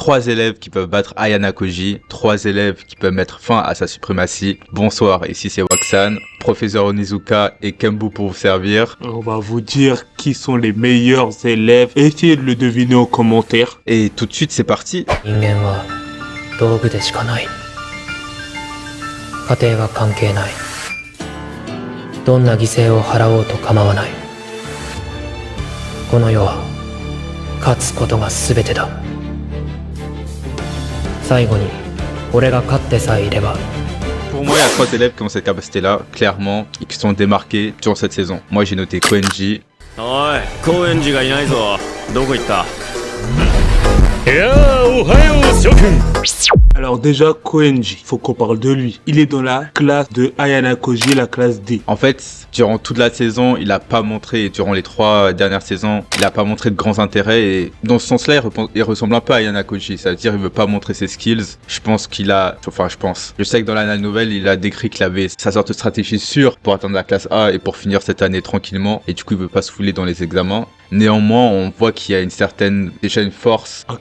3 élèves qui peuvent battre Ayana Koji, 3 élèves qui peuvent mettre fin à sa suprématie. Bonsoir, ici c'est Waxan, professeur Onizuka et Kembu pour vous servir. On va vous dire qui sont les meilleurs élèves. Essayez de le deviner en commentaire. Et tout de suite c'est parti. 人間は道具でしかない。家庭は関係ない。どんな犠牲を払おうと構わない。この世は勝つことが全てだ。最後に俺が勝ってさえいれば。 Pour moi, il y a 3 élèves qui ont cette capacité-là, clairement, et qui sont démarqués durant cette saison. Moi, j'ai noté Koenji. Oi, Koenji ga inai zo. Doko itta? Alors déjà, Koenji, faut qu'on parle de lui. Il est dans la classe de Ayana Koji, la classe D. En fait, durant toute la saison, il a pas montré, et durant les 3 dernières saisons, il a pas montré de grands intérêts. Et dans ce sens-là, il ressemble un peu à Ayana Koji. Ça veut dire qu'il veut pas montrer ses skills. Je pense qu'il a... Enfin, je sais que dans la nouvelle, il a décrit qu'il avait sa sorte de stratégie sûre pour atteindre la classe A et pour finir cette année tranquillement. Et du coup, il veut pas se fouler dans les examens. Néanmoins, on voit qu'il y a déjà une force, un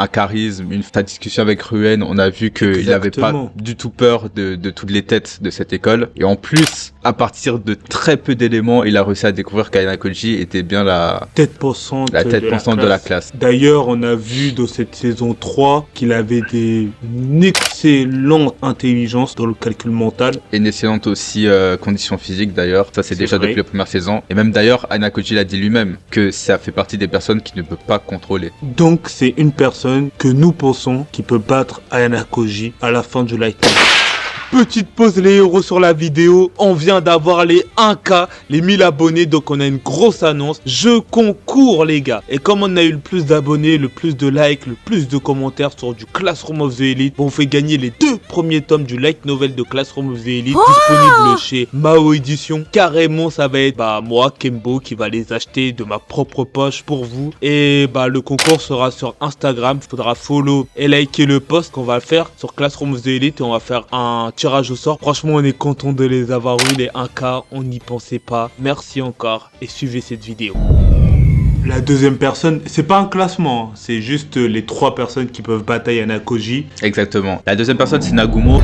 charisme, sa discussion avec Ruen, on a vu qu'il n'avait pas du tout peur de toutes les têtes de cette école. Et en plus, à partir de très peu d'éléments, il a réussi à découvrir qu'Ayana Koji était bien la tête pensante de la classe. D'ailleurs, on a vu dans cette saison 3 qu'il avait une excellente intelligence dans le calcul mental. Et une excellente aussi condition physique d'ailleurs, ça c'est déjà depuis la première saison. Et même d'ailleurs, Ayana Koji l'a dit lui-même, que ça fait partie des personnes qu'il ne peut pas contrôler. Donc c'est une personne que nous pensons qui peut battre Ayana Koji à la fin du Light. Petite pause les héros sur la vidéo, on vient d'avoir les 1K, les 1000 abonnés, donc on a une grosse annonce, jeu concours les gars. Et comme on a eu le plus d'abonnés, le plus de likes, le plus de commentaires sur du Classroom of the Elite, on fait gagner les 2 premiers tomes du light novel de Classroom of the Elite, disponible chez Mao Édition. Carrément ça va être moi, Kembo, qui va les acheter de ma propre poche pour vous. Et le concours sera sur Instagram, il faudra follow et liker le post qu'on va faire sur Classroom of the Elite et on va faire un tirage au sort. Franchement, on est content de les avoir eu, les 1K, on n'y pensait pas. Merci encore et suivez cette vidéo. La deuxième personne, c'est pas un classement, c'est juste les 3 personnes qui peuvent battre Ayana Koji. Exactement. La deuxième personne, c'est Nagumo.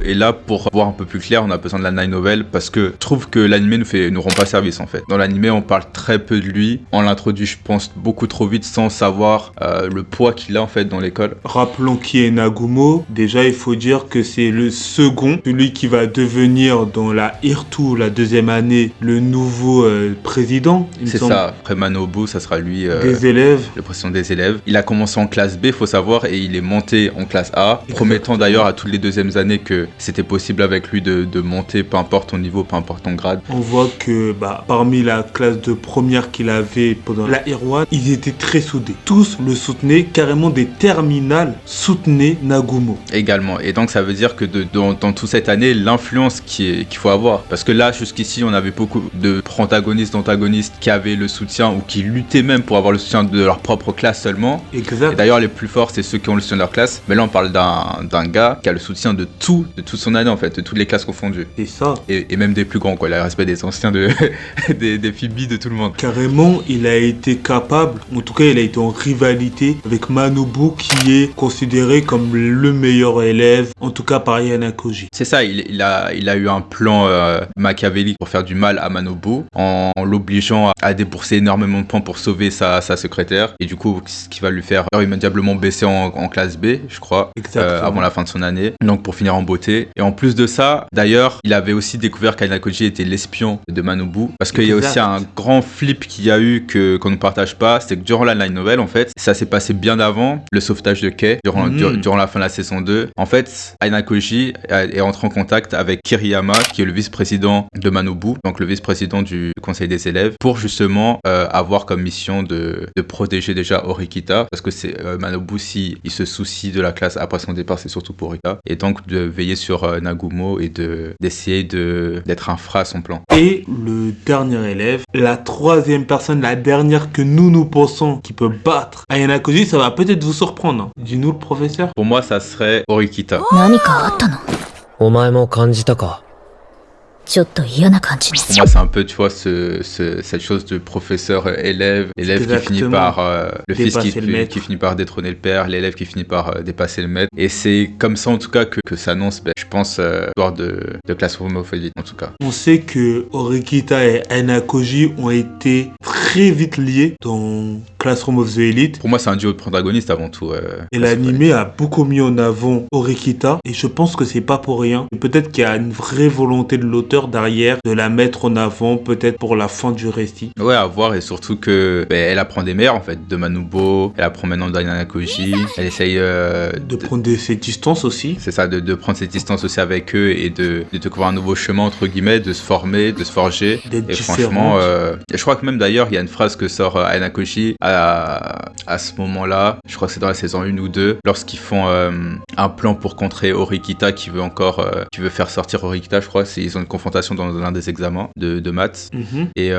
Et là, pour voir un peu plus clair, on a besoin de la Nine Novel parce que je trouve que l'anime nous rend pas service en fait. Dans l'anime, on parle très peu de lui. On l'introduit, je pense, beaucoup trop vite sans savoir le poids qu'il a en fait dans l'école. Rappelons qui est Nagumo. Déjà, il faut dire que c'est le second, celui qui va devenir dans la Hirtu, la 2e année, le nouveau président. C'est ça, après Manobu, ça sera lui des élèves. Le président des élèves. Il a commencé en classe B, faut savoir, et il est monté en classe A, promettant d'ailleurs à toutes les 2e années que c'était possible avec lui de monter, peu importe ton niveau, peu importe ton grade. On voit que parmi la classe de première qu'il avait pendant la R1, ils étaient très soudés. Tous le soutenaient, carrément des terminales soutenaient Nagumo. Également. Et donc ça veut dire que dans toute cette année, l'influence qu'il faut avoir. Parce que là, jusqu'ici, on avait beaucoup de protagonistes, d'antagonistes qui avaient le soutien ou qui luttaient même pour avoir le soutien de leur propre classe seulement. Exact. Et d'ailleurs, les plus forts, c'est ceux qui ont le soutien de leur classe. Mais là, on parle d'un gars qui a le soutien de toute son année en fait, de toutes les classes confondues. C'est ça. Et même des plus grands quoi, il a le respect des anciens, des Phoebe, de tout le monde. Carrément, il a été capable, en tout cas il a été en rivalité avec Manobu qui est considéré comme le meilleur élève, en tout cas par Ayana Koji. C'est ça, il a eu un plan machiavélique pour faire du mal à Manobu en l'obligeant à débourser énormément de points pour sauver sa secrétaire. Et du coup, ce qui va lui faire immédiatement baisser en classe B, je crois, avant la fin de son année. Donc pour finir en beauté. Et en plus de ça, d'ailleurs, il avait aussi découvert qu'Ayana Koji était l'espion de Manobu. Parce qu'il y a aussi un grand flip qu'il y a eu qu'on ne partage pas, c'est que durant la light novel, en fait, ça s'est passé bien avant le sauvetage de Kei, durant la fin de la saison 2. En fait, Ayana Koji est entré en contact avec Kiriyama, qui est le vice-président de Manobu, donc le vice-président du conseil des élèves, pour justement avoir comme mission de protéger déjà Horikita, parce que c'est Manobu, si il se soucie de la classe après son départ, c'est surtout pour Horikita, et donc de veiller sur Nagumo et d'essayer d'être un frein à son plan. Et le dernier élève, la 3e personne, la dernière que nous pensons qui peut battre Ayana Koji, ça va peut-être vous surprendre. Hein. Dis-nous le professeur. Pour moi, ça serait Horikita. ちょっと嫌な感じに。 Pour moi, c'est un peu, tu vois, cette chose de professeur-élève, élève qui finit Exactement. par le fils Dépasser le maître. qui finit par détrôner le père, l'élève qui finit par dépasser le maître. Et c'est comme ça, en tout cas, que s'annonce, je pense, l'histoire de Classroom of Elite, en tout cas. On sait que Horikita et Ainakoji ont été très vite liés dans Classroom of the Elite. Pour moi, c'est un duo de protagonistes avant tout. Et l'anime a beaucoup mis en avant Horikita et je pense que c'est pas pour rien. Et peut-être qu'il y a une vraie volonté de l'auteur derrière de la mettre en avant, peut-être pour la fin du récit. Ouais, à voir, et surtout que elle apprend des mères en fait, de Manubo, elle apprend maintenant d'Ainakoji, elle essaye De prendre ses distances aussi. c'est ça, de prendre ses distances aussi avec eux et de découvrir un nouveau chemin entre guillemets, de se former, de se forger. D'être Et franchement, différente. je crois que même d'ailleurs, il y a une phrase que sort Ainakoji à ce moment-là, je crois que c'est dans la saison 1 ou 2, lorsqu'ils font un plan pour contrer Horikita qui veut faire sortir Horikita, je crois, ils ont une confrontation dans l'un des examens de maths. Et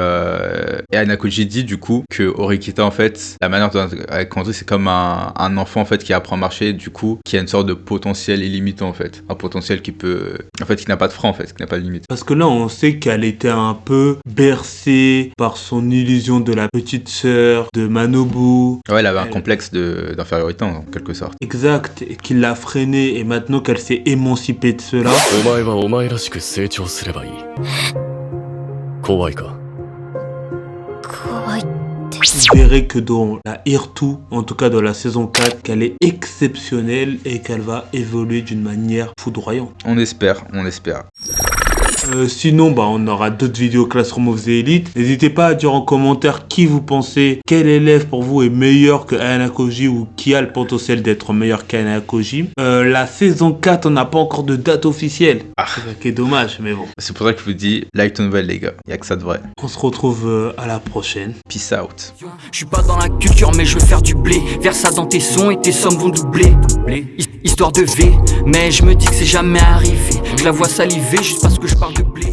Ainakoji dit du coup que Horikita en fait, la manière dont elle conduit, c'est comme un enfant en fait qui apprend à marcher, du coup qui a une sorte de potentiel illimitant en fait, un potentiel qui peut, en fait qui n'a pas de frein en fait, qui n'a pas de limite. Parce que là, on sait qu'elle était un peu bercée par son illusion de la petite sœur de Manobu. Ouais, elle avait un complexe d'infériorité en quelque sorte. Exact, et qu'il l'a freinée et maintenant qu'elle s'est émancipée de cela. お前はお前らしく成長すればいい。怖いか。怖い。 Vous verrez que dans la Hirtu, en tout cas dans la saison 4, qu'elle est exceptionnelle et qu'elle va évoluer d'une manière foudroyante. On espère, on espère. Sinon, on aura d'autres vidéos Classroom of the Elite. N'hésitez pas à dire en commentaire qui vous pensez, quel élève pour vous est meilleur que Ainakoji ou qui a le potentiel d'être meilleur qu'Ainakoji. La saison 4, on n'a pas encore de date officielle. C'est ça qui est dommage, mais bon. C'est pour ça que je vous dis, like ton nouvelle les gars, y a que ça de vrai. On se retrouve à la prochaine. Peace out. Je suis pas dans la culture mais je veux faire du blé. Verse ça dans tes sons et tes sommes vont doubler. Histoire de V, mais je me dis que c'est jamais arrivé. Je la vois saliver juste parce que je parle de blé.